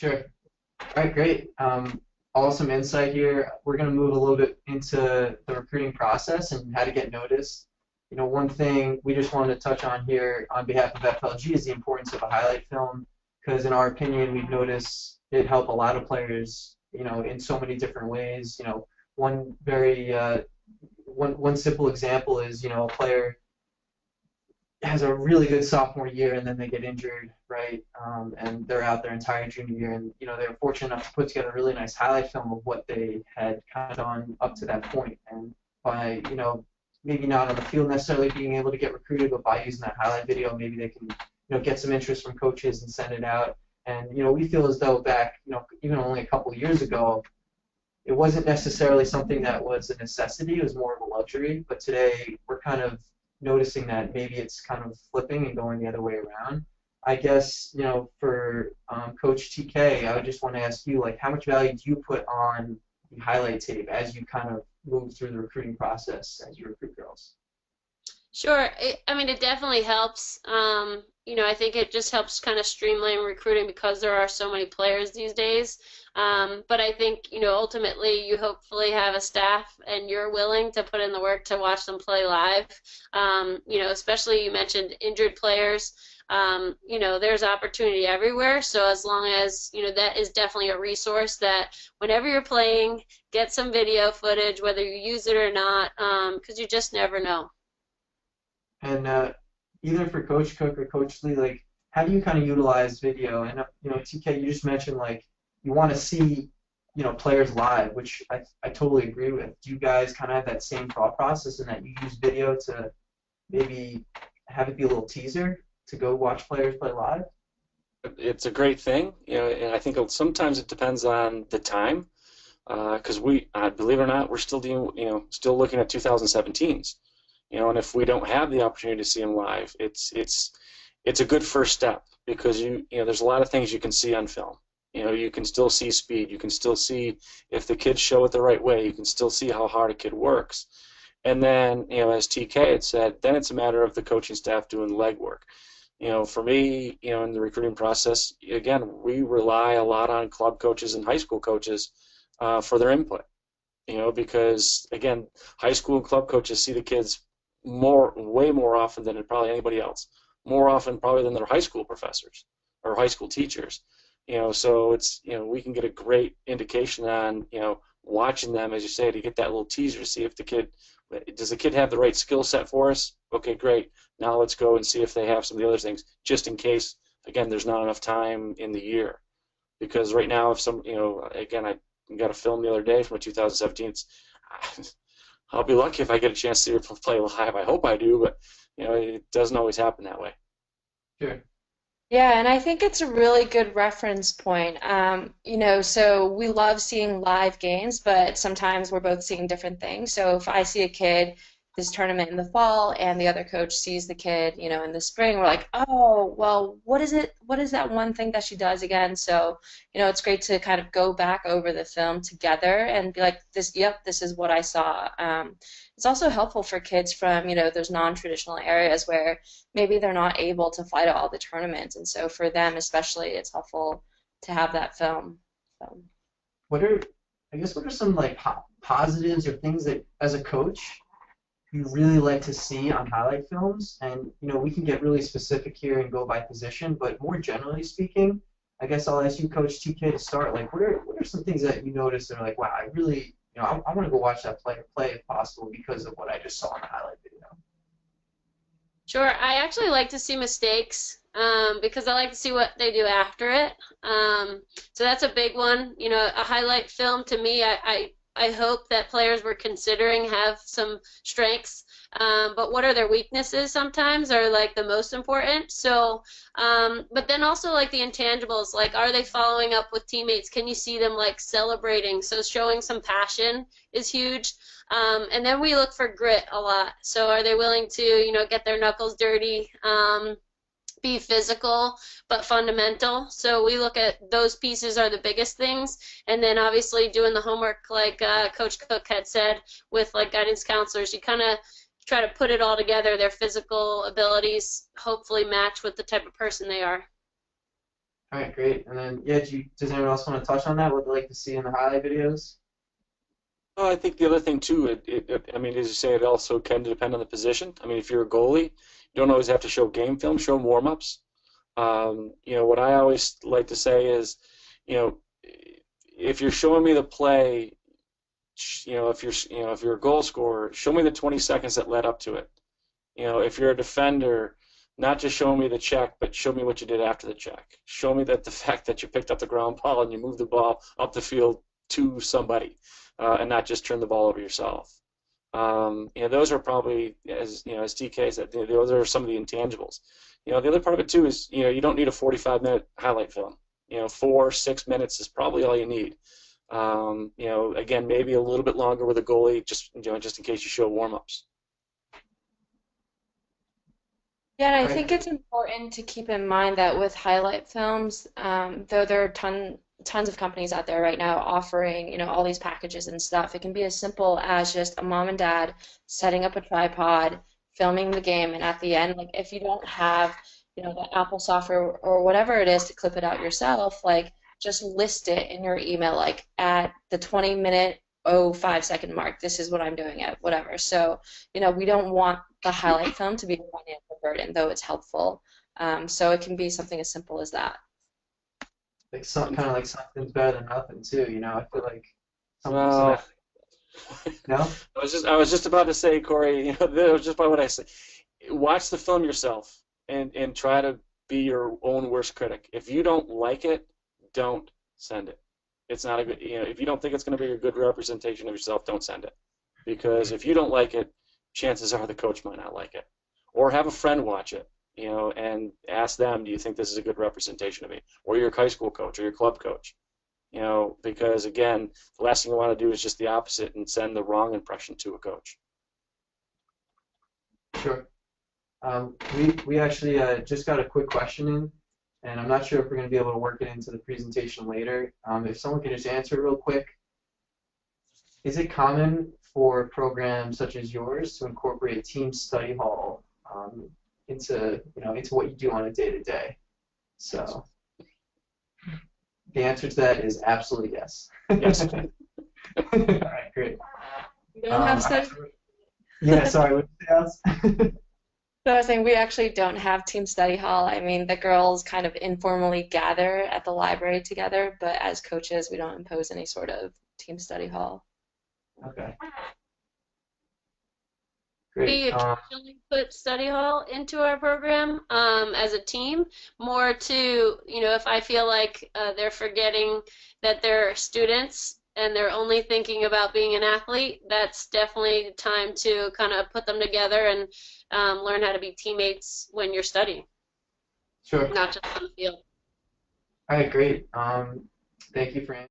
Sure. All right, great. Awesome insight here. We're going to move a little bit into the recruiting process and how to get noticed. You know, one thing we just wanted to touch on here on behalf of FLG is the importance of a highlight film, because in our opinion, we've noticed it help a lot of players, you know, in so many different ways. You know, one very one simple example is, you know, a player has a really good sophomore year and then they get injured, right? And they're out their entire junior year, and you know they're fortunate enough to put together a really nice highlight film of what they had kind of done up to that point. And by maybe not on the field necessarily being able to get recruited, but by using that highlight video, maybe they can get some interest from coaches and send it out. And we feel as though back even only a couple of years ago, it wasn't necessarily something that was a necessity. It was more of a luxury. But today we're kind of noticing that maybe it's kind of flipping and going the other way around. I guess, for Coach TK, I would just want to ask you, like, how much value do you put on the highlight tape as you kind of move through the recruiting process as you recruit girls? Sure. I mean, it definitely helps. I think it just helps kind of streamline recruiting because there are so many players these days. But I think, ultimately you hopefully have a staff and you're willing to put in the work to watch them play live. Especially you mentioned injured players. There's opportunity everywhere. So as long as, that is definitely a resource that whenever you're playing, get some video footage, whether you use it or not, because you just never know. And either for Coach Cooke or Coach Lee, like, how do you kind of utilize video? And TK, you just mentioned like you want to see players live, which I totally agree with. Do you guys kind of have that same thought process in that you use video to maybe have it be a little teaser to go watch players play live? It's a great thing, and I think sometimes it depends on the time, because we, believe it or not, we're still doing, still looking at 2017s. And if we don't have the opportunity to see them live, it's a good first step, because there's a lot of things you can see on film. You can still see speed. You can still see if the kids show it the right way. You can still see how hard a kid works. And then, as TK had said, then it's a matter of the coaching staff doing legwork. For me, in the recruiting process, again, we rely a lot on club coaches and high school coaches for their input. Because again, high school and club coaches see the kids way more often than probably anybody else. More often probably than their high school professors or high school teachers. So it's we can get a great indication on watching them, as you say, to get that little teaser to see if does the kid have the right skill set for us? Okay, great. Now let's go and see if they have some of the other things, just in case again there's not enough time in the year. Because right now, if again, I got a film the other day from a 2017. I'll be lucky if I get a chance to see her play live. I hope I do, but it doesn't always happen that way. Sure. Yeah, and I think it's a really good reference point. So we love seeing live games, but sometimes we're both seeing different things. So if I see a kid this tournament in the fall and the other coach sees the kid, in the spring, we're like, oh, well, what is it? What is that one thing that she does again? So, it's great to kind of go back over the film together and be like, this is what I saw. It's also helpful for kids from, those non-traditional areas where maybe they're not able to fly to all the tournaments. And so for them especially, it's helpful to have that film. So. What are some like positives or things that, as a coach, you really like to see on highlight films? And we can get really specific here and go by position, but more generally speaking, I guess I'll ask you, Coach TK, to start. Like, what are some things that you notice that are like, wow, I really, I want to go watch that player play if possible because of what I just saw in the highlight video? Sure. I actually like to see mistakes because I like to see what they do after it. So that's a big one. A highlight film, to me, I hope that players we're considering have some strengths, but what are their weaknesses sometimes are like the most important. So, but then also like the intangibles, like are they following up with teammates? Can you see them like celebrating? So showing some passion is huge. And then we look for grit a lot. So are they willing to, get their knuckles dirty? Be physical but fundamental. So we look at those pieces are the biggest things, and then obviously doing the homework like Coach Cooke had said with like guidance counselors. You kind of try to put it all together. Their physical abilities hopefully match with the type of person they are. All right, great. And then, yeah, does anyone else want to touch on that? What they like to see in the highlight videos? Oh, I think the other thing too, I mean, as you say, it also can depend on the position. I mean, if you're a goalie, you don't always have to show game film, show warm-ups. What I always like to say is, you know, if you're showing me the play, if you're a goal scorer, show me the 20 seconds that led up to it. If you're a defender, not just show me the check, but show me what you did after the check. Show me that the fact that you picked up the ground ball and you moved the ball up the field to somebody, and not just turn the ball over yourself. Those are probably, as TK said, those are some of the intangibles. The other part of it too is, you don't need a 45-minute highlight film. 4-6 minutes is probably all you need. Again, maybe a little bit longer with a goalie, just in case you show warm-ups. Yeah, and I think it's important to keep in mind that with highlight films, though there are tons of companies out there right now offering, all these packages and stuff, it can be as simple as just a mom and dad setting up a tripod, filming the game, and at the end, like if you don't have, the Apple software or whatever it is to clip it out yourself, like just list it in your email, like at the 20-minute 05-second mark, this is what I'm doing at whatever. So, we don't want the highlight film to be a financial burden, though it's helpful. So it can be something as simple as that. Like kind of like something's better than nothing too. I feel like Well, no. I was just about to say, Corey. That was just about what I said. Watch the film yourself and try to be your own worst critic. If you don't like it, don't send it. It's not a good. If you don't think it's going to be a good representation of yourself, don't send it. Because if you don't like it, chances are the coach might not like it. Or have a friend watch it, and ask them, do you think this is a good representation of me? Or your high school coach or your club coach. Because again, the last thing you want to do is just the opposite and send the wrong impression to a coach. Sure. We actually just got a quick question in, and I'm not sure if we're going to be able to work it into the presentation later. If someone could just answer real quick. Is it common for programs such as yours to incorporate team study hall into what you do on a day-to-day? So the answer to that is absolutely yes. Yes. All right, great. We don't have study. Yeah, sorry. What else? So I was saying we actually don't have team study hall. I mean, the girls kind of informally gather at the library together, but as coaches, we don't impose any sort of team study hall. Okay. We Great. traditionally put study hall into our program as a team, more to, if I feel like they're forgetting that they're students and they're only thinking about being an athlete, that's definitely time to kind of put them together and learn how to be teammates when you're studying, Sure. not just on the field. All right, great. Thank you for answering.